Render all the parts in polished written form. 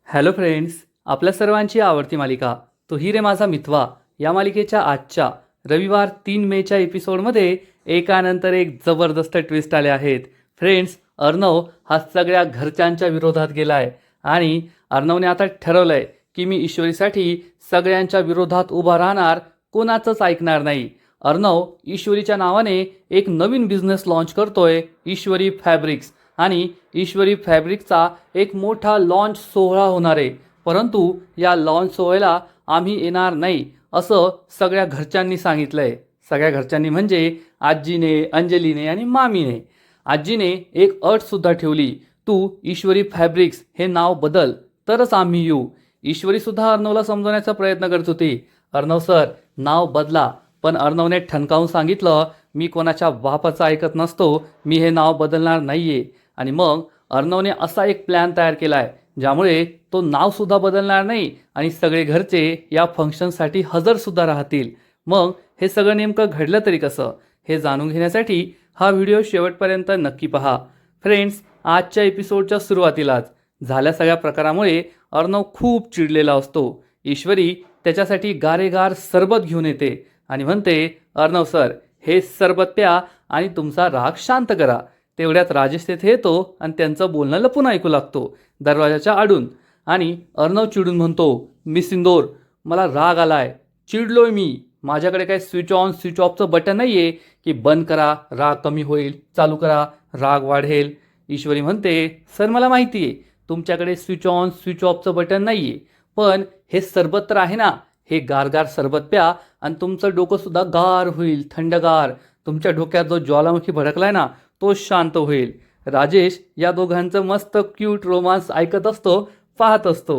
Hello friends, आपल्या सर्वांची आवडती मालिका तो ही रे माझा मिथवा या मालिकेच्या आजच्या रविवार 3 मेच्या एपिसोडमध्ये एकानंतर एक जबरदस्त ट्विस्ट आले आहेत. फ्रेंड्स, अर्णव हा सगळ्या घरच्यांच्या विरोधात गेला आहे आणि अर्णवने आता ठरवलं आहे की मी ईश्वरीसाठी सगळ्यांच्या विरोधात उभा राहणार, कोणाचंच ऐकणार नाही. अर्णव ईश्वरीच्या नावाने एक नवीन बिझनेस लॉन्च करतोय, ईश्वरी फॅब्रिक्स. आणि ईश्वरी फॅब्रिकचा एक मोठा लॉन्च सोहळा होणार आहे, परंतु या लॉन्च सोहळ्याला आम्ही येणार नाही असं सगळ्या घरच्यांनी सांगितलं आहे. सगळ्या घरच्यांनी म्हणजे आजीने, अंजलीने आणि मामीने. आजीने एक अटसुद्धा ठेवली, तू ईश्वरी फॅब्रिक्स हे नाव बदल तरच आम्ही येऊ. ईश्वरीसुद्धा अर्णवला समजवण्याचा प्रयत्न करत होती, अर्णव सर नाव बदला. पण अर्णवने ठणकावून सांगितलं, मी कोणाच्या बापाचं ऐकत नसतो, मी हे नाव बदलणार नाहीये. आणि मग अर्णवने असा एक प्लॅन तयार केला आहे ज्यामुळे तो नावसुद्धा बदलणार नाही आणि सगळे घरचे या फंक्शनसाठी हजरसुद्धा राहतील. मग हे सगळं नेमकं घडलं तरी कसं, हे जाणून घेण्यासाठी हा व्हिडिओ शेवटपर्यंत नक्की पहा. फ्रेंड्स, आजच्या एपिसोडच्या सुरुवातीलाच झाल्या सगळ्या प्रकारामुळे अर्णव खूप चिडलेला असतो. ईश्वरी त्याच्यासाठी गारेगार सरबत घेऊन येते आणि म्हणते, अर्णव सर हे सरबत प्या आणि तुमचा राग शांत करा. तेवढ्यात राजेश तेथे येतो आणि त्यांचं बोलणं लपून ऐकू लागतो दरवाजाच्या आडून. आणि अर्णव चिडून म्हणतो, मिस इंदोर मला राग आलाय, चिडलोय मी. माझ्याकडे काय स्विच ऑन स्विच ऑफचं बटन नाही आहे की बंद करा राग कमी होईल, चालू करा राग वाढेल. ईश्वरी म्हणते, सर मला माहिती आहे तुमच्याकडे स्विच ऑन स्विच ऑफचं बटन नाही आहे, पण हे सरबत तर आहे ना, हे गारगार सरबत प्या आणि तुमचं डोकंसुद्धा गार होईल, थंडगार. तुमच्या डोक्यात जो ज्वालामुखी भडकलाय ना तो शांत होईल. राजेश या दोघांचं मस्त क्यूट रोमांस ऐकत असतो, पाहत असतो.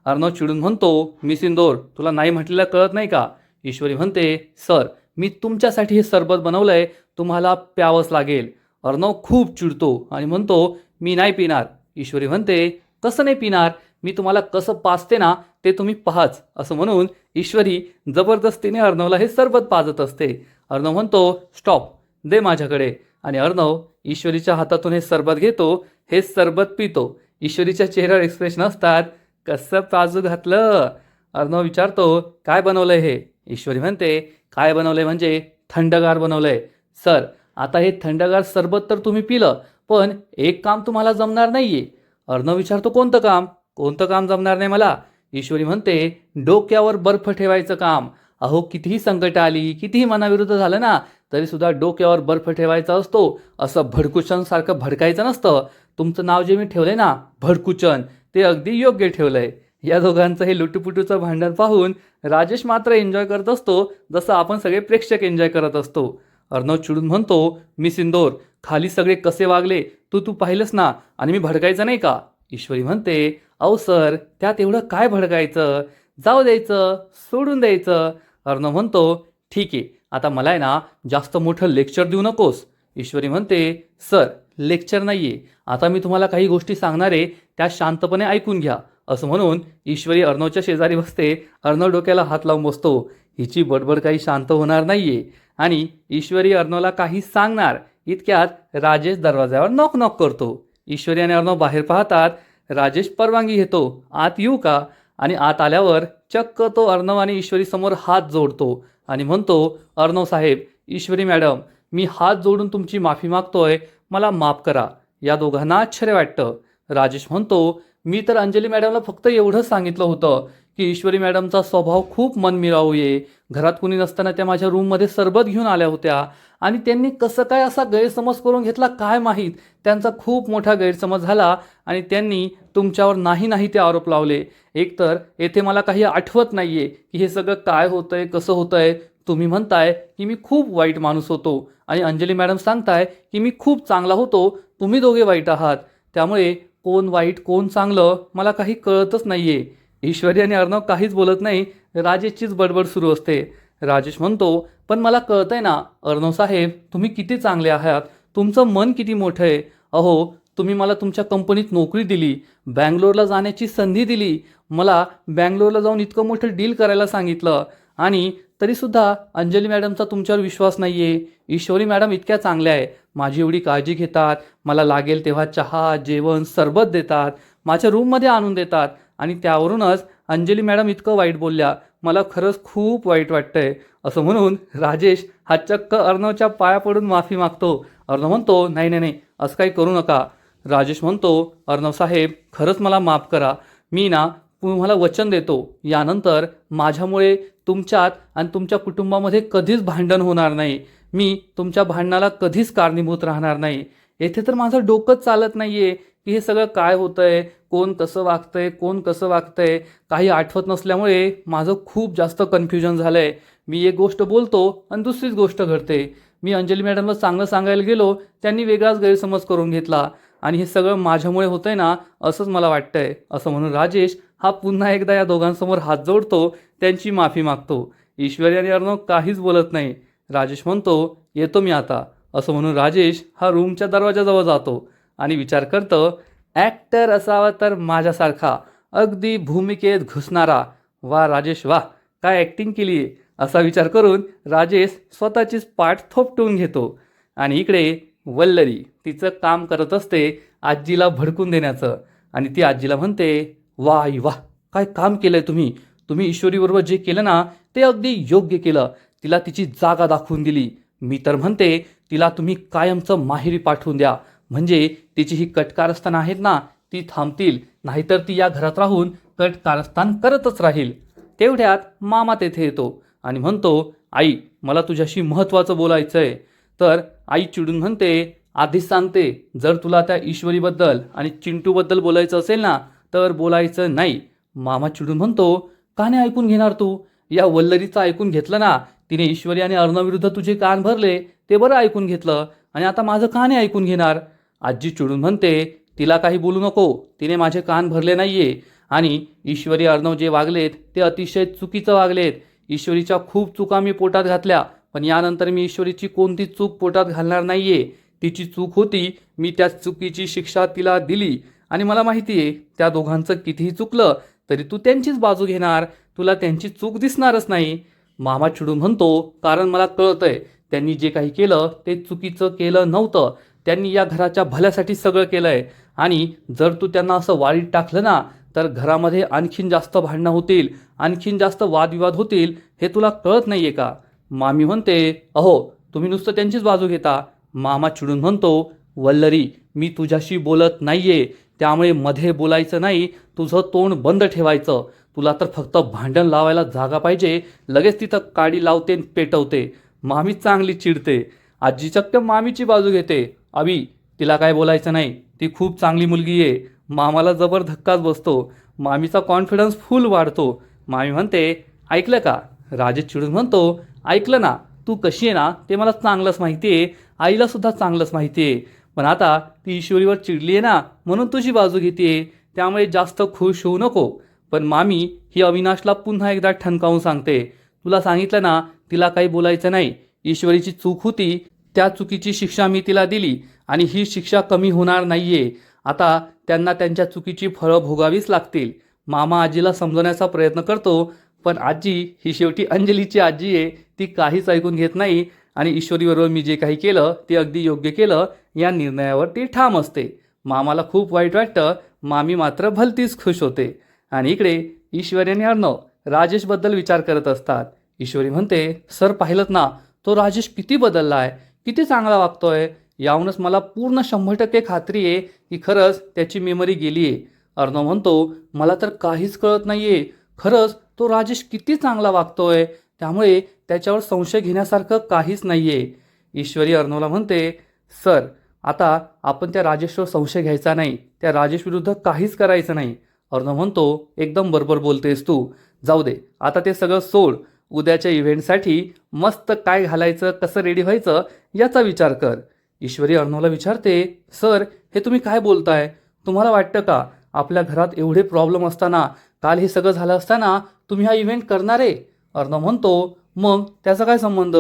अर्णव चिडून म्हणतो, मिस इंदोर तुला नाही म्हटलेलं कळत नाही का? ईश्वरी म्हणते, सर मी तुमच्यासाठी हे सरबत बनवलंय, तुम्हाला प्यावंच लागेल. अर्णव खूप चिडतो आणि म्हणतो, मी नाही पिणार. ईश्वरी म्हणते, कसं नाही पिणार, मी तुम्हाला कसं पाजते ना ते तुम्ही पाहाच. असं म्हणून ईश्वरी जबरदस्तीने अर्णवला हे सरबत पाजत असते. अर्णव म्हणतो, स्टॉप, दे माझ्याकडे. आणि अर्णव ईश्वरीच्या हातातून हे सरबत घेतो, हे सरबत पितो. ईश्वरीच्या चेहऱ्यावर एक्सप्रेशन असतात, कसं पाजू घातलं. अर्णव विचारतो, काय बनवलंय हे? ईश्वरी म्हणते, काय बनवलंय म्हणजे थंडगार बनवलंय. सर आता हे थंडगार सरबत तर तुम्ही पिलं, पण एक काम तुम्हाला जमणार नाहीये. अर्णव विचारतो, कोणतं काम? कोणतं काम जमणार नाही मला? ईश्वरी म्हणते, डोक्यावर बर्फ ठेवायचं काम. अहो कितीही संकट आली, कितीही मनाविरुद्ध झालं ना तरी सुद्धा डोक्यावर बर्फ ठेवायचा असतो. असं भडकुचन सारखं भडकायचं नसतं. तुमचं नाव जे मी ठेवलंय ना भडकुचन, ते अगदी योग्य ठेवलंय. या दोघांचं हे लुटूपुटूचं भांडण पाहून राजेश मात्र एन्जॉय करत असतो, जसं आपण सगळे प्रेक्षक एन्जॉय करत असतो. अर्णव चिडून म्हणतो, मिस इंदोर खाली सगळे कसे वागले तू पाहिलंस ना, आणि मी भडकायचं नाही का? ईश्वरी म्हणते, अहो सर त्यात एवढं काय भडकायचं, जाऊ द्यायचं, सोडून द्यायचं. अर्णव म्हणतो, ठीक आहे, आता मला आहे ना जास्त मोठं लेक्चर देऊ नकोस. ईश्वरी म्हणते, सर लेक्चर नाही आहे, आता मी तुम्हाला काही गोष्टी सांगणार आहे त्या शांतपणे ऐकून घ्या. असं म्हणून ईश्वरी अर्णवच्या शेजारी बसते. अर्णव डोक्याला हात लावून बसतो, हिची बडबड काही शांत होणार नाही आहे. आणि ईश्वरी अर्णवला काही सांगणार इतक्यात राजेश दरवाजावर नॉक नॉक करतो. ईश्वरी आणि अर्णव बाहेर पाहतात. राजेश परवानगी घेतो, आत येऊ का? आणि आत आल्यावर चक्क तो अर्णव आणि ईश्वरी समोर हात जोडतो आणि म्हणतो, अर्णव साहेब, ईश्वरी मॅडम, मी हात जोडून तुमची माफी मागतोय, मला माफ करा. या दोघांना आश्चर्य वाटतं. राजेश म्हणतो, मी तर अंजली मॅडमला फक्त एवढंच सांगितलं होतं की ईश्वरी मॅडमचा स्वभाव खूप मनमिळाऊ आहे. घरात कुणी नसताना त्या माझ्या रूममध्ये सरबत घेऊन आल्या होत्या आणि त्यांनी कसं काय असा गैरसमज करून घेतला काय माहीत. त्यांचा खूप मोठा गैरसमज झाला आणि त्यांनी तुमच्यावर नाही ते आरोप लावले. एकतर येथे मला काही आठवत नाहीये की हे सगळं काय होतंय, कसं होतंय. तुम्ही म्हणताय की मी खूप वाईट माणूस होतो आणि अंजली मॅडम सांगताय की मी खूप चांगला होतो. तुम्ही दोघे वाईट आहात, त्यामुळे कोण वाईट कोण चांगलं मला काही कळतच नाहीये. ईश्वरी आणि अर्णव काहीच बोलत नाही. राजेशचीच बडबड सुरू असते. राजेश म्हणतो, पण मला कळतंय ना अर्णव साहेब, तुम्ही किती चांगले आहात, तुमचं मन किती मोठं आहे. अहो तुम्ही मला तुमच्या कंपनीत नोकरी दिली, बँगलोरला जाण्याची संधी दिली, मला बँगलोरला जाऊन इतकं मोठं डील करायला सांगितलं, आणि तरीसुद्धा अंजली मॅडमचा तुमच्यावर विश्वास नाही आहे. ईश्वरी मॅडम इतक्या चांगल्या आहे, माझी एवढी काळजी घेतात, मला लागेल तेव्हा चहा, जेवण, सरबत देतात, माझ्या रूममध्ये आणून देतात आणि त्यावरूनच अंजली मॅडम इतकं वाईट बोलल्या, मला खरंच खूप वाईट वाटतंय. असं म्हणून राजेश हा चक्क अर्णवच्या पाया पडून माफी मागतो. अर्णव म्हणतो, नाही नाही नाही, असं काही करू नका. राजेश म्हणतो, अर्णव साहेब खरंच मला माफ करा. मी ना तुम्हाला वचन देतो, यानंतर माझ्यामुळे तुमच्यात आणि तुमच्या कुटुंबामध्ये कधीच भांडण होणार नाही. मी तुमच्या भांडणाला कधीच कारणीभूत राहणार नाही. येथे तर माझं डोकंच चालत नाहीये की हे सगळं काय होतंय, कोण कसं वागतंय, कोण कसं वागतंय, काही आठवत नसल्यामुळे माझं खूप जास्त कन्फ्युजन झालंय. मी एक गोष्ट बोलतो आणि दुसरीच गोष्ट घडते. मी अंजली मॅडमला चांगलं सांगायला गेलो, त्यांनी वेगळाच गैरसमज करून घेतला आणि हे सगळं माझ्यामुळे होतंय ना, असंच मला वाटतंय. असं म्हणून राजेश हा पुन्हा एकदा या दोघांसमोर हात जोडतो, त्यांची माफी मागतो. ईश्वरी आणि अर्णव काहीच बोलत नाही. राजेश म्हणतो, येतो मी आता. असं म्हणून राजेश हा रूमच्या दरवाजाजवळ जातो आणि विचार करतो, ॲक्टर असावा तर माझ्यासारखा, अगदी भूमिकेत घुसणारा. वा राजेश वा, काय ॲक्टिंग केली आहे, असा विचार करून राजेश स्वतःचीच पाठ थोपटून घेतो. आणि इकडे वल्लरी तिचं काम करत असते आजीला भडकून देण्याचं. आणि ती आजीला म्हणते, वा आई वा, काय काम केलंय तुम्ही. तुम्ही ईश्वरीबरोबर जे केलं ना, ते अगदी योग्य केलं. तिला तिची जागा दाखवून दिली. मी तर म्हणते तिला तुम्ही कायमचं माहेरी पाठवून द्या, म्हणजे तिची ही कटकारस्थान आहेत ना, ती थांबतील. नाहीतर ती या घरात राहून कटकारस्थान करतच राहील. तेवढ्यात मामा तेथे येतो आणि म्हणतो, आई मला तुझ्याशी महत्त्वाचं बोलायचं आहे. तर आई चिडून म्हणते, आधीच सांगते, जर तुला त्या ईश्वरीबद्दल आणि चिंटूबद्दल बोलायचं असेल ना, तर बोलायचं नाही. मामा चिडून म्हणतो, का नाही ऐकून घेणार तू. या वल्लरीचं ऐकून घेतलं ना, तिने ईश्वरी आणि अर्णवविरुद्ध तुझे कान भरले, ते बरं ऐकून घेतलं, आणि आता माझं का नाही ऐकून घेणार. आजी चिडून म्हणते, तिला काही बोलू नको, तिने माझे कान भरले नाहीये. आणि ईश्वरी अर्णव जे वागलेत ते अतिशय चुकीचं वागलेत. ईश्वरीच्या खूप चुका मी पोटात घातल्या, पण यानंतर मी ईश्वरीची कोणती चूक पोटात घालणार नाहीये. तिची चूक होती, मी त्या चुकीची शिक्षा तिला दिली. आणि मला माहिती आहे, त्या दोघांचं कितीही चुकलं तरी तू त्यांचीच बाजू घेणार, तुला त्यांची चूक दिसणारच नाही. मामा चिडून म्हणतो, कारण मला कळतंय त्यांनी जे काही केलं ते चुकीचं केलं नव्हतं. त्यांनी या घराच्या भल्यासाठी सगळं केलंय. आणि जर तू त्यांना असं वाळीत टाकलं ना, तर घरामध्ये आणखीन जास्त भांडणं होतील, आणखीन जास्त वादविवाद होतील. हे तुला कळत नाहीये का. मामी म्हणते, अहो तुम्ही नुसतं त्यांचीच बाजू घेता. मामा चिडून म्हणतो, वल्लरी मी तुझ्याशी बोलत नाहीये, त्यामुळे मध्ये बोलायचं नाही, तुझं तोंड बंद ठेवायचं. तुला तर फक्त भांडण लावायला जागा पाहिजे, लगेच तिथं काडी लावते पेटवते. मामी चांगली चिडते. आजी चक्क मामीची बाजू घेते. अभि तिला काय बोलायचं नाही, ती खूप चांगली मुलगी आहे. मामाला जबर धक्काच बसतो. मामीचा कॉन्फिडन्स फुल वाढतो. मामी म्हणते, ऐकलं का. राजेश चिडून म्हणतो, ऐकलं ना, तू कशी आहे ना ते मला चांगलंच माहिती आहे, आईला सुद्धा चांगलंच माहिती आहे. पण आता ती ईश्वरीवर चिडली आहे ना, म्हणून तुझी बाजू घेते, त्यामुळे जास्त खुश होऊ नको. पण मामी ही अविनाशला पुन्हा एकदा ठणकावून सांगते, तुला सांगितलं ना, तिला काही बोलायचं नाही. ईश्वरीची चूक होती, त्या चुकीची शिक्षा मी तिला दिली आणि ही शिक्षा कमी होणार नाहीये. आता त्यांना त्यांच्या चुकीची फळं भोगावीच लागतील. मामा आजीला समजवण्याचा प्रयत्न करतो, पण आजी ही शेवटी अंजलीची आजी आहे, ती काहीच ऐकून घेत नाही. आणि ईश्वरीबरोबर मी जे काही केलं ते अगदी योग्य केलं या निर्णयावर ती ठाम असते. मामाला खूप वाईट वाटतं, मामी मात्र भलतीच खुश होते. आणि इकडे ईश्वरी आणि अर्णव राजेशबद्दल विचार करत असतात. ईश्वरी म्हणते, सर पाहिलं ना, तो राजेश किती बदलला आहे, किती चांगला वागतोय. याहूनच मला पूर्ण 100% खात्री आहे की खरंच त्याची मेमरी गेली आहे. अर्णव म्हणतो, मला तर काहीच कळत नाहीये, खरंच तो राजेश किती चांगला वागतोय, त्यामुळे त्याच्यावर संशय घेण्यासारखं काहीच नाहीये. ईश्वरी अर्णवला म्हणते, सर आता आपण त्या राजेशवर संशय घ्यायचा नाही, त्या राजेश विरुद्ध काहीच करायचं नाही. अर्णव म्हणतो, एकदम बरोबर बोलतेस तू, जाऊ दे आता ते सगळं सोड. उद्याच्या इव्हेंटसाठी मस्त काय घालायचं, कसं रेडी व्हायचं याचा विचार कर. ईश्वरी अर्णवला विचारते, सर हे तुम्ही काय बोलताय. तुम्हाला वाटतं का आपल्या घरात एवढे प्रॉब्लेम असताना, काल हे सगळं झालं असताना तुम्ही हा इव्हेंट करणार आहे. अर्णव म्हणतो, मग त्याचा काय संबंध.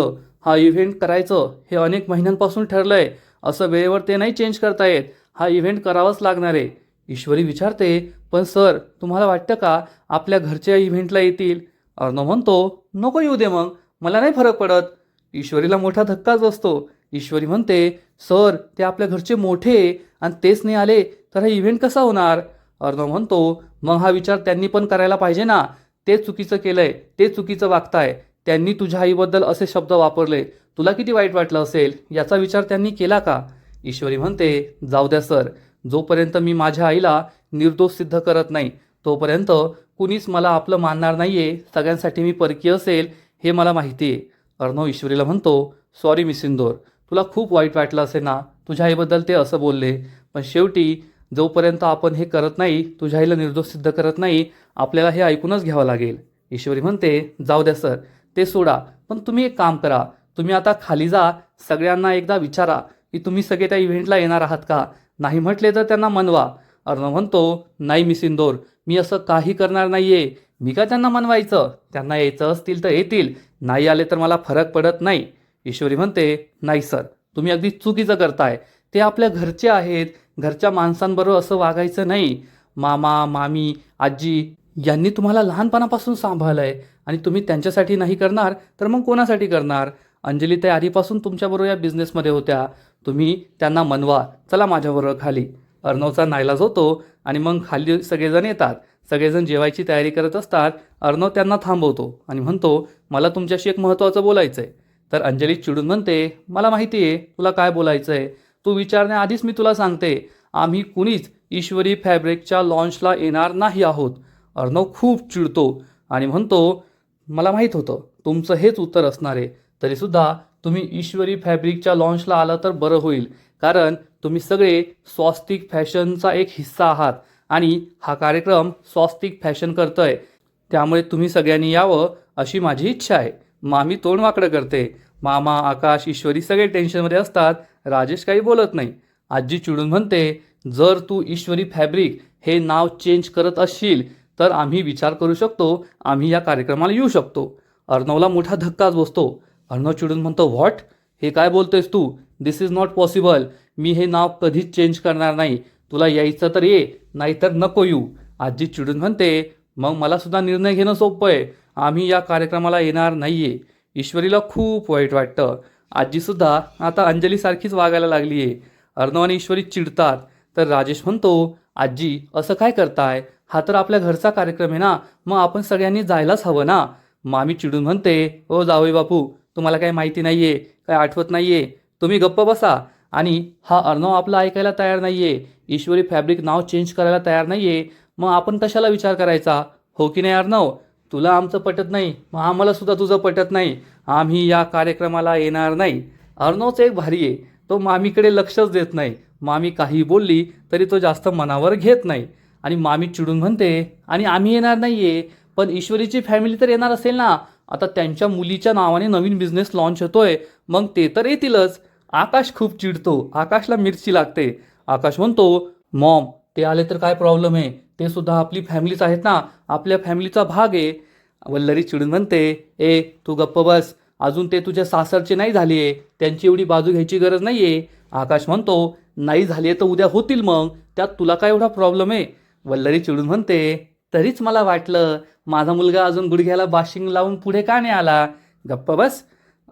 हा इव्हेंट करायचं हे अनेक महिन्यांपासून ठरलं आहे, असं वेळेवर ते नाही चेंज करता येत. हा इव्हेंट करावाच लागणार आहे. ईश्वरी विचारते, पण सर तुम्हाला वाटतं का आपल्या घरच्या इव्हेंटला येतील. अर्णव म्हणतो, नको येऊ दे, मग मला नाही फरक पडत. ईश्वरीला मोठा धक्काच बसतो. ईश्वरी म्हणते, सर ते आपल्या घरचे मोठे आणि तेच नाही आले तर हा इव्हेंट कसा होणार. अर्णव म्हणतो, मग हा विचार त्यांनी पण करायला पाहिजे ना. ते चुकीचं केलंय, ते चुकीचं वागताय, त्यांनी तुझ्या आईबद्दल असे शब्द वापरले, तुला किती वाईट वाटलं असेल याचा विचार त्यांनी केला का? ईश्वरी म्हणते, जाऊ द्या सर, जोपर्यंत मी माझ्या आईला निर्दोष सिद्ध करत नाही तोपर्यंत कुणीच मला आपलं मानणार नाहीये. सगळ्यांसाठी मी परकीय असेल हे मला माहिती आहे. अर्णव ईश्वरीला म्हणतो, सॉरी मिस इंदोर, तुला खूप वाईट वाटलं असेल ना, तुझ्या आईबद्दल ते असं बोलले, पण शेवटी जोपर्यंत आपण हे करत नाही, तुझ्या आईला निर्दोष सिद्ध करत नाही, आपल्याला हे ऐकूनच घ्यावं लागेल. ईश्वरी म्हणते, जाऊ द्या सर, ते सोडा, पण तुम्ही एक काम करा, तुम्ही आता खाली जा, सगळ्यांना एकदा विचारा की तुम्ही सगळे त्या इव्हेंटला येणार आहात का. नाही म्हटले तर त्यांना मनवा. अर्णव म्हणतो, नाही मिस इंदोर, मी असं काही करणार नाहीये. मी का त्यांना मनवायचं, त्यांना यायचं असतील तर येतील, नाही आले तर मला फरक पडत नाही. ईश्वरी म्हणते, नाही सर, तुम्ही अगदी चुकीचं करताय. ते आपल्या घरचे आहेत, घरच्या माणसांबरोबर असं वागायचं नाही. मामा मामी आजी यांनी तुम्हाला लहानपणापासून सांभाळलंय आणि तुम्ही त्यांच्यासाठी नाही करणार तर मग कोणासाठी करणार. अंजली त्या आधीपासून तुमच्याबरोबर या बिझनेसमध्ये होत्या, तुम्ही त्यांना मनवा, चला माझ्याबरोबर खाली. अर्णवचा नाईलाज होतो आणि मग खाली सगळेजण येतात. सगळेजण जेवायची तयारी करत असतात. अर्णव त्यांना थांबवतो आणि म्हणतो, मला तुमच्याशी एक महत्त्वाचं बोलायचं आहे. तर अंजली चिडून म्हणते, मला माहिती आहे तुला काय बोलायचं आहे, तू विचारण्याआधीच मी तुला सांगते, आम्ही कुणीच ईश्वरी फॅब्रिकच्या लॉन्चला येणार नाही आहोत. अर्णव खूप चिडतो आणि म्हणतो, मला माहीत होतं तुमचं हेच उत्तर असणार आहे, तरीसुद्धा तुम्ही ईश्वरी फॅब्रिकच्या लॉन्चला आलं तर बरं होईल, कारण तुम्ही सगळे स्वस्तिक फॅशनचा एक हिस्सा आहात आणि हा कार्यक्रम स्वस्तिक फॅशन करतोय, त्यामुळे तुम्ही सगळ्यांनी यावं अशी माझी इच्छा आहे. मामी तोंड वाकडं करते. मामा आकाश ईश्वरी सगळे टेन्शनमध्ये असतात. राजेश काही बोलत नाही. आजी चिडून म्हणते, जर तू ईश्वरी फॅब्रिक हे नाव चेंज करत असशील तर आम्ही विचार करू शकतो, आम्ही या कार्यक्रमाला येऊ शकतो. अर्णवला मोठा धक्काच बसतो. अर्णव चिडून म्हणतो, व्हॉट, हे काय बोलतोयस तू, दिस इज नॉट पॉसिबल, मी हे नाव कधीच चेंज करणार नाही, तुला यायचं तर ये, नाहीतर नको येऊ. आजी चिडून म्हणते, मग मला सुद्धा निर्णय घेणं सोपं आहे, आम्ही या कार्यक्रमाला येणार नाहीये. ईश्वरीला खूप वाईट वाटतं. आजीसुद्धा आता अंजलीसारखीच वागायला लागली आहे. अर्णव आणि ईश्वरी चिडतात. तर राजेश म्हणतो, आजी असं काय करताय, हा तर आपल्या घरचा कार्यक्रम आहे ना, मग आपण सगळ्यांनी जायलाच हवं ना. मामी चिडून म्हणते, ओ जावई बापू, तुम्हाला काही माहिती नाहीये, काय आठवत नाहीये, तुम्ही गप्प बसा. आणि हा अर्णव आपलं ऐकायला तयार नाहीये, ईश्वरी फॅब्रिक नाव चेंज करायला तयार नाहीये, मग आपण कशाला विचार करायचा, हो की नाही अर्णव. तुला आमचं पटत नाही, मग आम्हाला सुद्धा तुझं पटत नाही, आम्ही या कार्यक्रमाला येणार नाही. अर्णवचं एक भारी आहे, तो मामीकडे लक्षच देत नाही. मामी काही बोलली तरी तो जास्त मनावर घेत नाही. आणि मामी चिडून म्हणते, आणि आम्ही येणार नाहीये, पण ईश्वरीची फॅमिली तर येणार असेल ना, आता त्यांच्या मुलीच्या नावाने नवीन बिझनेस लॉन्च होतोय, मग ते तर येतीलच. आकाश खूप चिडतो. आकाशला मिरची लागते. आकाश म्हणतो, मॉम ते आले तर काय प्रॉब्लेम आहे, ते सुद्धा आपली फॅमिलीच आहेत ना, आपल्या फॅमिलीचा भाग आहे. वल्लरी चिडून म्हणते, ए तू गप्प बस, अजून ते तुझ्या सासरचे नाही झाली आहे, त्यांची एवढी बाजू घ्यायची गरज नाही आहे. आकाश म्हणतो, नाही झाली आहे तर उद्या होतील, मग त्यात तुला काय एवढा प्रॉब्लेम आहे. वल्लरी चिडून म्हणते, तरीच मला वाटलं माझा मुलगा अजून गुडघ्याला बाशिंग लावून पुढे का नाही आला. गप्प बस.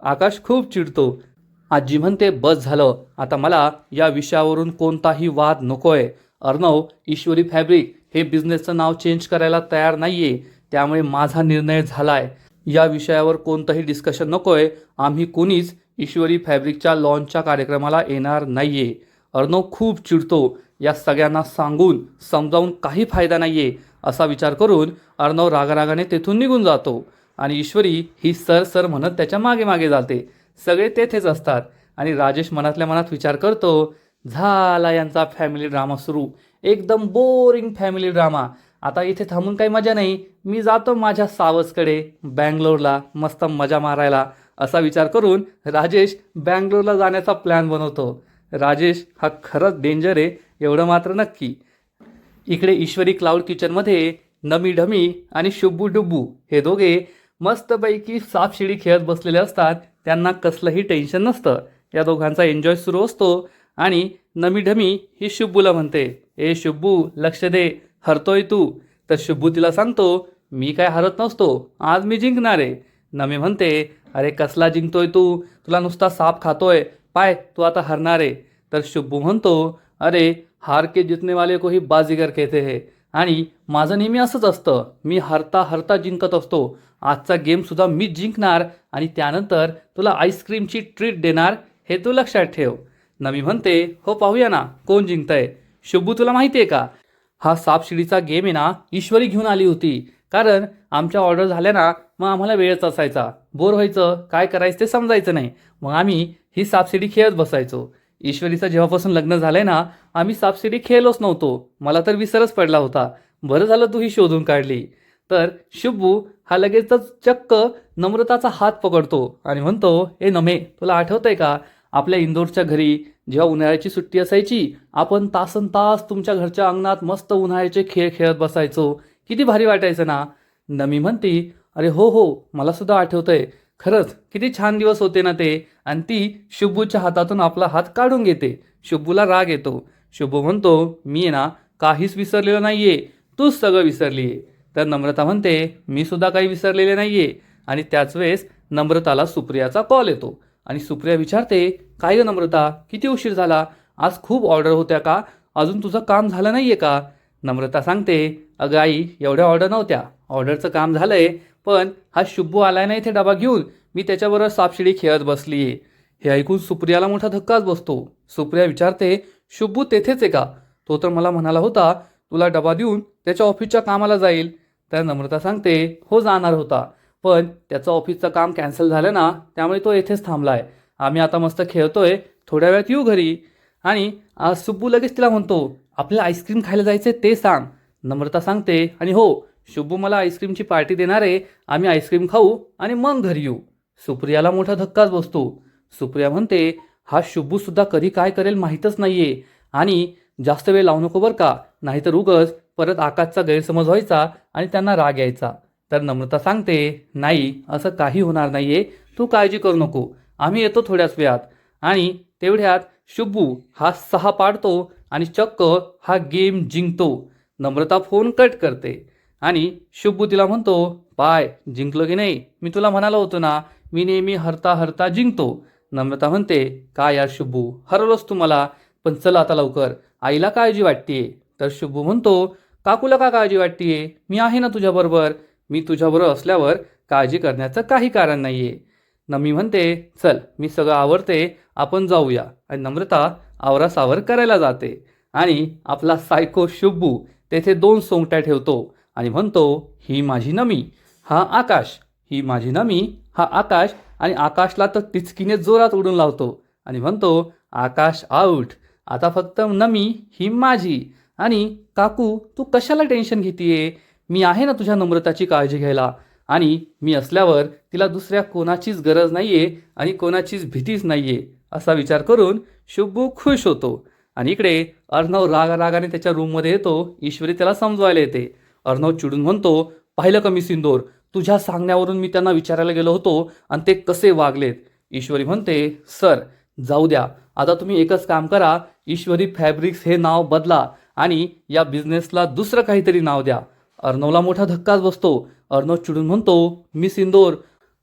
आकाश खूप चिडतो. आजी म्हणते, बस झालं, आता मला या विषयावरून कोणताही वाद नकोय. अर्णव ईश्वरी फॅब्रिक हे बिझनेसचं नाव चेंज करायला तयार नाहीये, त्यामुळे माझा निर्णय झालाय, या विषयावर कोणतंही डिस्कशन नकोय. आम्ही कोणीच ईश्वरी फॅब्रिकच्या लॉन्चच्या कार्यक्रमाला येणार नाहीये. अर्णव खूप चिडतो. या सगळ्यांना सांगून समजावून काही फायदा नाहीये असा विचार करून अर्णव रागारागाने तेथून निघून जातो. आणि ईश्वरी ही सर सर म्हणत त्याच्या मागे मागे जाते. सगळे तेथेच असतात आणि राजेश मनातल्या मनात विचार करतो, झाला यांचा फॅमिली ड्रामा सुरू, एकदम बोरिंग फॅमिली ड्रामा, आता इथे थांबून काही मजा नाही, मी जातो माझ्या सावजकडे बँगलोरला मस्त मजा मारायला. असा विचार करून राजेश बँगलोरला जाण्याचा प्लॅन बनवतो. राजेश हा खरंच डेंजर आहे एवढं मात्र नक्की. इकडे ईश्वरी क्लाउड किचनमध्ये नमी ढमी आणि शुब्बू डुब्बू हे दोघे मस्तपैकी सापशिडी खेळत बसलेले असतात. त्यांना कसलंही टेन्शन नसतं. या दोघांचा एन्जॉय सुरू असतो. आणि नमी ढमी ही शुब्बूला म्हणते, ए शुब्बू लक्ष दे, हरतोय तू. तर शुब्बू तिला सांगतो, मी काय हरत नसतो, आज मी जिंकणार आहे. नमी म्हणते, अरे कसला जिंकतोय तू, तुला नुसता साप खातोय, पाय तू आता हरणार आहे. तर शुब्बू म्हणतो, अरे हार के जितने वाले को ही बाजीगर कहते हैं, आणि माझं नेहमी असंच असतं, मी हरता हरता जिंकत असतो. आजचा गेमसुद्धा मीच जिंकणार आणि त्यानंतर तुला आईस्क्रीमची ट्रीट देणार, हे तू लक्षात ठेव. नमी म्हणते, हो पाहूया ना कोण जिंकतंय. शुभू तुला माहिती आहे का, हा सापशिडीचा गेम आहे ना ईश्वरी घेऊन आली होती. कारण आमच्या ऑर्डर झाल्या ना मग आम्हाला वेळच असायचा, बोर व्हायचं, काय करायचं ते समजायचं नाही. मग आम्ही ही सापशिडी खेळत बसायचो. ईश्वरीचं जेव्हापासून लग्न झालंय ना आम्ही सापशिडी खेळलोच नव्हतो. मला तर विसरच पडला होता. बरं झालं तू ही शोधून काढली. तर शुभू हा लगेचच चक्क नम्रताचा हात पकडतो आणि म्हणतो, ए नमे, तुला आठवतंय का आपल्या इंदोरच्या घरी जेव्हा उन्हाळ्याची सुट्टी असायची, आपण तासन तास तुमच्या घरच्या अंगणात मस्त उन्हाळ्याचे खेळ खेळत बसायचो, किती भारी वाटायचं ना. नमी म्हणती, अरे हो हो, मला सुद्धा आठवतंय. खरंच किती छान दिवस होते ना ते. आणि ती शुभूच्या हातातून आपला हात काढून घेते. शुभूला राग येतो. शुभू म्हणतो, मी आहे ना काहीच विसरलेलो नाहीये, तूच सगळं विसरलीये. तर नम्रता म्हणते, मी सुद्धा काही विसरलेले नाहीये. आणि त्याच वेळेस नम्रताला सुप्रियाचा कॉल येतो आणि सुप्रिया विचारते, काय ग नम्रता, किती उशीर झाला, आज खूप ऑर्डर होत्या का, अजून तुझं काम झालं नाहीये का. नम्रता सांगते, अगं आई, एवढ्या ऑर्डर नव्हत्या, ऑर्डरचं काम झालंय, पण हा शुभू आलाय ना इथे डबा घेऊन, मी त्याच्याबरोबर सापशिडी खेळत बसलीये. हे ऐकून सुप्रियाला मोठा धक्काच बसतो. सुप्रिया विचारते, शुभू तेथेच आहे का, तो तर मला म्हणाला होता तुला डबा देऊन त्याच्या ऑफिसच्या कामाला जाईल. तर नम्रता सांगते, हो जाणार होता, पण त्याचं ऑफिसचं काम कॅन्सल झालं ना, त्यामुळे तो येथेच थांबलाय. आम्ही आता मस्त खेळतोय, थोड्या वेळात येऊ घरी. आणि आज शुभू लगेच तिला म्हणतो, आपल्याला आईस्क्रीम खायला जायचंय ते सांग. नम्रता सांगते, आणि हो, शुभू मला आईस्क्रीमची पार्टी देणार आहे, आम्ही आईस्क्रीम खाऊ आणि मग घरी येऊ. सुप्रियाला मोठा धक्काच बसतो. सुप्रिया म्हणते, हा शुभू सुद्धा कधी काय करेल माहीतच नाहीये, आणि जास्त वेळ लावू नको बरं का, नाहीतर उगच परत आकाशचा गैरसमज व्हायचा आणि त्यांना राग यायचा. तर नम्रता सांगते, नाही, असं काही होणार नाहीये, तू काळजी करू नको, आम्ही येतो थोड्याच वेळात. आणि तेवढ्यात शुभू हा 6 पाडतो आणि चक्क हा गेम जिंकतो. नम्रता फोन कट करते आणि शुभू तिला म्हणतो, पाय जिंकलो की नाही, मी तुला म्हणालो होतो ना, मी नेहमी हरता हरता जिंकतो. नम्रता म्हणते, काय यार शुभू, हरवलोस तू मला, पण चल आता लवकर, आईला काळजी वाटतेय. तर शुभू म्हणतो, काकूला का काळजी वाटतेय, मी आहे ना तुझ्याबरोबर, मी तुझ्याबरोबर असल्यावर काळजी करण्याचं काही कारण नाहीये. नमी म्हणते, चल मी सगळं आवरते, आपण जाऊया. आणि नम्रता आवरासावर करायला जाते आणि आपला सायको शुभू तेथे 2 सोंगट्या ठेवतो आणि म्हणतो, ही माझी नमी, हा आकाश, ही माझी नमी, हा आकाश. आणि आकाशला तर टिचकीने जोरात उडून लावतो आणि म्हणतो, आकाश आऊट, आता फक्त नमी ही माझी. आणि काकू तू कशाला टेन्शन घेतीये, मी आहे ना तुझ्या नम्रताची काळजी घ्यायला, आणि मी असल्यावर तिला दुसऱ्या कोणाचीच गरज नाहीये आणि कोणाचीच भीतीच नाहीये. असा विचार करून शुभू खुश होतो. आणि इकडे अर्णव रागाने त्याच्या रूममध्ये येतो. ईश्वरी त्याला समजवायला येते. अर्णव चिडून म्हणतो, पाहिलं का मी सिंदूर, तुझ्या सांगण्यावरून मी त्यांना विचारायला गेलो होतो आणि ते कसे वागलेत. ईश्वरी म्हणते, सर जाऊ द्या, आता तुम्ही एकच काम करा, ईश्वरी फॅब्रिक्स हे नाव बदला आणि या बिझनेसला दुसरं काहीतरी नाव द्या. अर्णवला मोठा धक्काच बसतो. अर्णव चिडून म्हणतो, मी सिंदूर,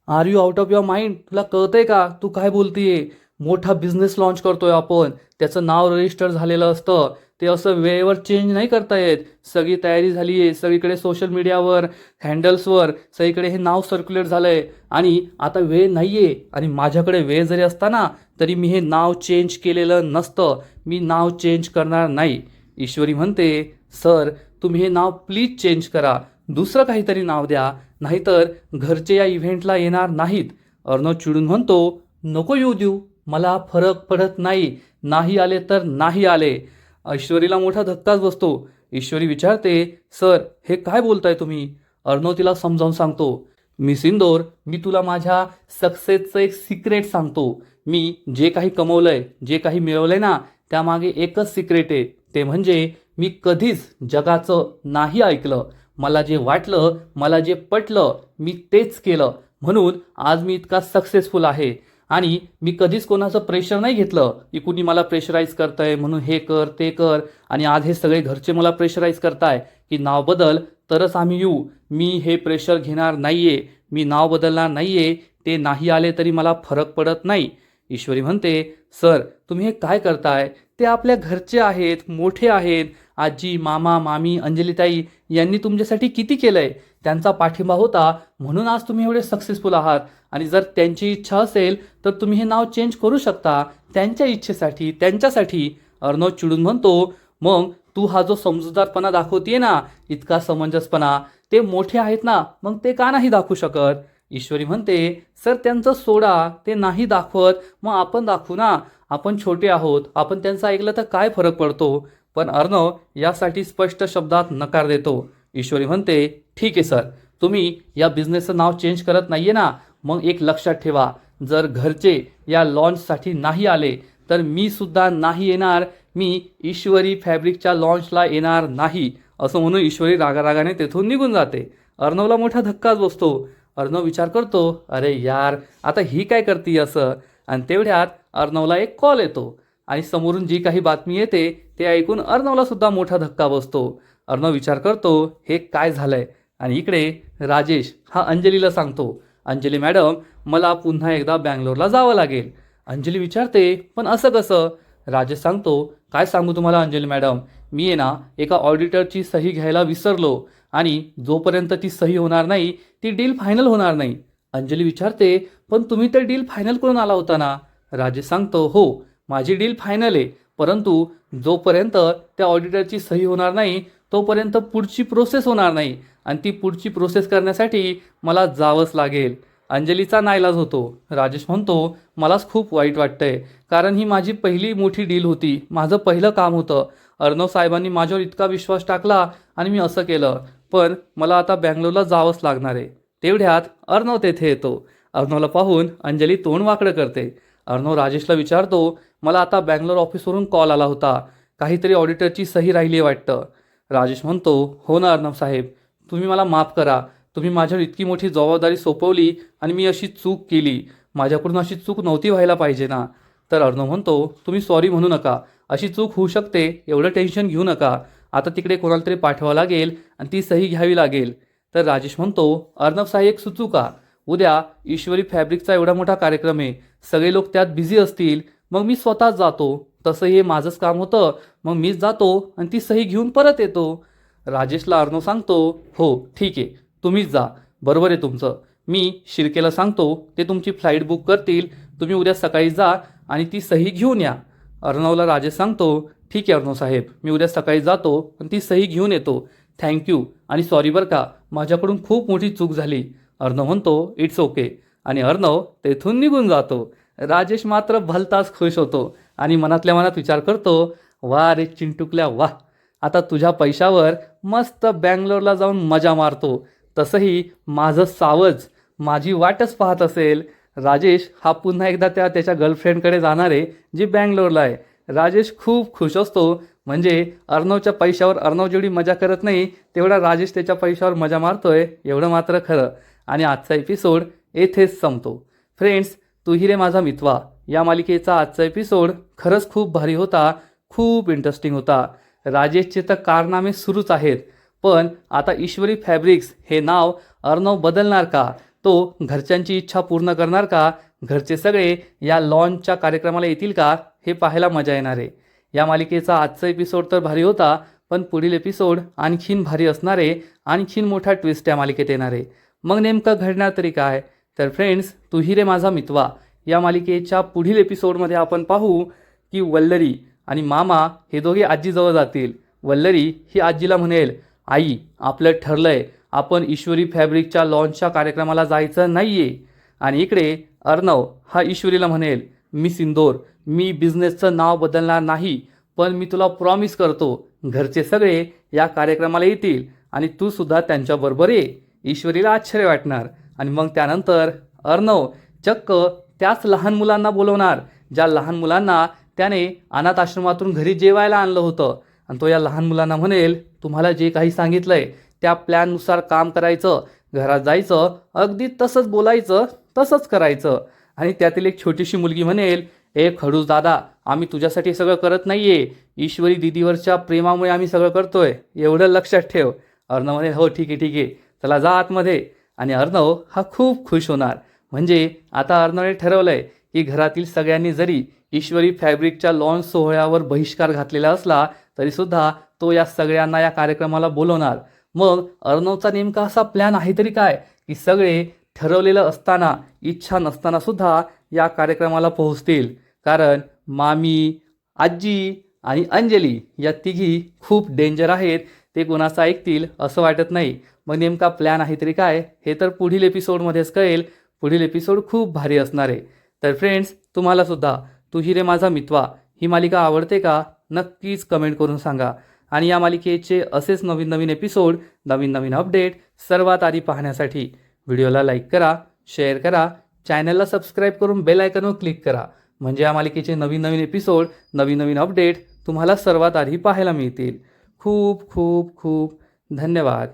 are you out of your mind, तुला कळतंय का तू काय बोलतीये, मोठा बिझनेस लॉन्च करतोय आपण, त्याचं नाव रजिस्टर झालेलं असतं, ते असं वेळेवर चेंज नाही करता येत. सगळी तयारी झाली आहे, सगळीकडे सोशल मीडियावर हँडल्सवर सगळीकडे हे नाव सर्क्युलेट झालंय, आणि आता वेळ नाहीये, आणि माझ्याकडे वेळ जरी असताना तरी मी हे नाव चेंज केलेलं नसतं, मी नाव चेंज करणार नाही. ईश्वरी म्हणते, सर तुम्ही हे नाव प्लीज चेंज करा, दुसरं काहीतरी नाव द्या, नाहीतर घरचे या इव्हेंटला येणार नाहीत. अर्णव चिडून म्हणतो, नको येऊ देऊ, मला फरक पडत नाही, नाही आले तर नाही आले. ईश्वरीला मोठा धक्काच बसतो. ईश्वरी विचारते, सर हे काय बोलताय तुम्ही. अर्णव तिला समजावून सांगतो, मी सिंदूर, मी तुला माझ्या सक्सेसचं एक सिक्रेट सांगतो. मी जे काही कमवलंय, जे काही मिळवलंय ना, त्यामागे एकच सिक्रेट आहे, ते म्हणजे मी कधीच जगाचं नाही ऐकलं. मला जे वाटलं, मला जे पटलं, मी तेच केलं, म्हणून आज मी इतका सक्सेसफुल आहे. आणि मी कधीच कोणाचं प्रेशर नाही घेतलं की कुणी मला प्रेशराईज करतंय म्हणून हे कर ते कर, आणि आज हे सगळे घरचे मला प्रेशराईज करताय की नाव बदल तरच आम्ही येऊ. मी हे प्रेशर घेणार नाहीये, मी नाव बदलणार नाहीये, ते नाही आले तरी मला फरक पडत नाही. ईश्वरी म्हणते, सर तुम्ही हे काय करताय, ते आपल्या घरचे आहेत, मोठे आहेत, आजी, मामा, मामी, अंजलीताई यांनी तुमच्यासाठी किती केलंय, त्यांचा पाठिंबा होता म्हणून आज तुम्ही एवढे सक्सेसफुल आहात. आणि जर त्यांची इच्छा असेल तर तुम्ही हे नाव चेंज करू शकता त्यांच्या इच्छेसाठी, त्यांच्यासाठी. अर्णव चिडून म्हणतो, मग तू हा जो समजूतदारपणा दाखवतीये ना, इतका समंजसपणा, ते मोठे आहेत ना, मग ते का नाही दाखवू शकत? ईश्वरी म्हणते, सर त्यांचं सोडा, ते नाही दाखवत, मग आपण दाखवू ना. आपण छोटे आहोत, आपण त्यांचं ऐकलं तर काय फरक पडतो? पण अर्णव यासाठी स्पष्ट शब्दात नकार देतो. ईश्वरी म्हणते, ठीक आहे सर, तुम्ही या बिझनेसचं नाव चेंज करत नाहीये ना, मग एक लक्षात ठेवा, जर घरचे या लॉन्चसाठी नाही आले तर मी सुद्धा नाही येणार, मी ईश्वरी फॅब्रिकच्या लॉन्चला येणार नाही. असं म्हणून ईश्वरी रागारागाने तेथून निघून जाते. अर्णवला मोठा धक्काच बसतो. अर्णव विचार करतो, अरे यार, आता ही काय करते असं. आणि तेवढ्यात अर्णवला एक कॉल येतो आणि समोरून जी काही बातमी येते ते ऐकून अर्णवला सुद्धा मोठा धक्का बसतो. अर्णव विचार करतो, हे काय झालंय. आणि इकडे राजेश हा अंजलीला सांगतो, अंजली मॅडम, मला पुन्हा एकदा बँगलोरला जावं लागेल. अंजली विचारते, पण असं कसं? राजेश सांगतो, काय सांगू तुम्हाला अंजली मॅडम, मी आहे ना एका ऑडिटरची सही घ्यायला विसरलो आणि जोपर्यंत ती सही होणार नाही ती डील फायनल होणार नाही. अंजली विचारते, पण तुम्ही तर डील फायनल करून आला होता ना? राजेश सांगतो, हो, माझी डील फायनल आहे, परंतु जोपर्यंत त्या ऑडिटरची सही होणार नाही तोपर्यंत पुढची प्रोसेस होणार नाही आणि ती पुढची प्रोसेस करण्यासाठी मला जावंच लागेल. अंजलीचा नाईलाज होतो. राजेश म्हणतो, मलाच खूप वाईट वाटतंय, कारण ही माझी पहिली मोठी डील होती, माझं पहिलं काम होतं. अर्णव साहेबांनी माझ्यावर इतका विश्वास टाकला आणि मी असं केलं, पण मला आता बँगलोरला जावंच लागणार आहे. तेवढ्यात अर्णव तेथे येतो. अर्णवला पाहून अंजली तोंड वाकडं करते. अर्णव राजेशला विचारतो, मला आता बँगलोर ऑफिसवरून कॉल आला होता, काहीतरी ऑडिटरची सही राहिली आहे वाटतं. राजेश म्हणतो, हो ना अर्णव साहेब, तुम्ही मला माफ करा, तुम्ही माझ्यावर इतकी मोठी जबाबदारी सोपवली आणि मी अशी चूक केली, माझ्याकडून अशी चूक नव्हती व्हायला पाहिजे ना. तर अर्णव म्हणतो, तुम्ही सॉरी म्हणू नका, अशी चूक होऊ शकते, एवढं टेन्शन घेऊ नका, आता तिकडे कोणाला तरी पाठवावं लागेल आणि ती सही घ्यावी लागेल. तर राजेश म्हणतो, अर्णव साहेब एक सुचू का, उद्या ईश्वरी फॅब्रिकचा एवढा मोठा कार्यक्रम आहे, सगळे लोक त्यात बिझी असतील, मग मी स्वतःच जातो, तसं हे माझंच काम होतं, मग मीच जातो आणि ती सही घेऊन परत येतो. राजेशला अर्णव सांगतो, हो ठीक आहे, तुम्हीच जा, बरोबर आहे तुमचं, मी शिर्केला सांगतो, ते तुमची फ्लाईट बुक करतील, तुम्ही उद्या सकाळी जा आणि ती सही घेऊन या. अर्णवला राजेश सांगतो, ठीक आहे अर्णव साहेब, मी उद्या सकाळी जातो आणि ती सही घेऊन येतो, थँक्यू आणि सॉरी बरं का, माझ्याकडून खूप मोठी चूक झाली. अर्णव म्हणतो, इट्स ओके आणि अर्णव तेथून निघून जातो. राजेश मात्र भलताच खुश होतो आणि मनातल्या मनात विचार करतो, वा रे चिंटुकल्या वा, आता तुझ्या पैशावर मस्त बँगलोरला जाऊन मजा मारतो, तसंही माझं सावज माझी वाटच पाहत असेल. राजेश हा पुन्हा एकदा त्याच्या गर्लफ्रेंडकडे जाणार आहे जी बँगलोरला आहे. राजेश खूप खुश असतो, म्हणजे अर्णवच्या पैशावर अर्णव जेवढी मजा करत नाही तेवढा राजेश त्याच्या पैशावर मजा मारतोय, एवढं मात्र खरं. आणि आजचा एपिसोड येथेच संपतो. फ्रेंड्स, तू ही रे माझा मितवा या मालिकेचा आजचा एपिसोड खरंच खूप भारी होता, खूप इंटरेस्टिंग होता. राजेशचे तर कारनामे सुरूच आहेत, पण आता ईश्वरी फॅब्रिक्स हे नाव अर्णव बदलणार का, तो घरच्यांची इच्छा पूर्ण करणार का, घरचे सगळे या लॉन्चच्या कार्यक्रमाला येतील का, हे पाहायला मजा येणार आहे. या मालिकेचा आजचा एपिसोड तर भारी होता, पण पुढील एपिसोड आणखीन भारी असणार आहे, आणखीन मोठा ट्विस्ट या मालिकेत येणार आहे. मग नेमकं घडणार तरी काय? तर फ्रेंड्स, तू ही रे माझा मितवा या मालिकेच्या पुढील एपिसोडमध्ये आपण पाहू की वल्लरी आणि मामा हे दोघे आजीजवळ जातील. वल्लरी ही आजीला म्हणेल, आई आपलं ठरलंय, आपण ईश्वरी फॅब्रिकच्या लॉन्चच्या कार्यक्रमाला जायचं नाही आहे. आणि इकडे अर्णव हा ईश्वरीला म्हणेल, मी सिंदोर, मी बिझनेसचं नाव बदलणार नाही, पण मी तुला प्रॉमिस करतो घरचे सगळे या कार्यक्रमाला येतील आणि तू सुद्धा त्यांच्याबरोबर ये. ईश्वरीला आश्चर्य वाटणार आणि मग त्यानंतर अर्णव चक्क त्याच लहान मुलांना बोलवणार, ज्या लहान मुलांना त्याने अनाथ आश्रमातून घरी जेवायला आणलं होतं. आणि तो या लहान मुलांना म्हणेल, तुम्हाला जे काही सांगितलंय त्या प्लॅननुसार काम करायचं, घरात जायचं, अगदी तसंच बोलायचं, तसंच करायचं. आणि त्यातील एक छोटीशी मुलगी म्हणेल, ए खडूस दादा, आम्ही तुझ्यासाठी सगळं करत नाहीये, ईश्वरी दिदीवरच्या प्रेमामुळे आम्ही सगळं करतोय, एवढं लक्षात ठेव. अर्णव म्हणेल, हो ठीक आहे ठीक आहे, चला जा आतमध्ये. आणि अर्णव हा खूप खुश होणार, म्हणजे आता अर्णवने ठरवलंय की घरातील सगळ्यांनी जरी ईश्वरी फॅब्रिकच्या लॉन्च सोहळ्यावर बहिष्कार घातलेला असला तरीसुद्धा तो या सगळ्यांना या कार्यक्रमाला बोलवणार. मग अर्णवचा नेमका असा प्लॅन आहे तरी काय की सगळे ठरवलेलं असताना इच्छा नसताना सुद्धा या कार्यक्रमाला पोहोचतील. कारण मामी, आजी आणि अंजली या तिघी खूप डेंजर आहेत. ते कोणाचं ऐकतील असं वाटत नाही. मग नेमका प्लॅन आहे तरी काय हे तर पुढील एपिसोडमध्येच कळेल. पुढील एपिसोड खूप भारी असणार आहे. तर फ्रेंड्स, तुम्हाला सुद्धा तू ही रे माझा मितवा ही मालिका आवडते का? नक्कीच कमेंट करून सांगा. आणि या मालिकेचे असेच नवीन नवीन एपिसोड, नवीन नवीन अपडेट सर्वात आधी पाहण्यासाठी व्हिडिओला लाईक करा, शेअर करा, चॅनलला सबस्क्राईब करून बेल आयकॉनवर क्लिक करा. म्हणजे या मालिकेचे नवीन नवीन एपिसोड, नवीन नवीन अपडेट तुम्हाला सर्वात आधी पाहायला मिळतील. खूप खूप खूप धन्यवाद.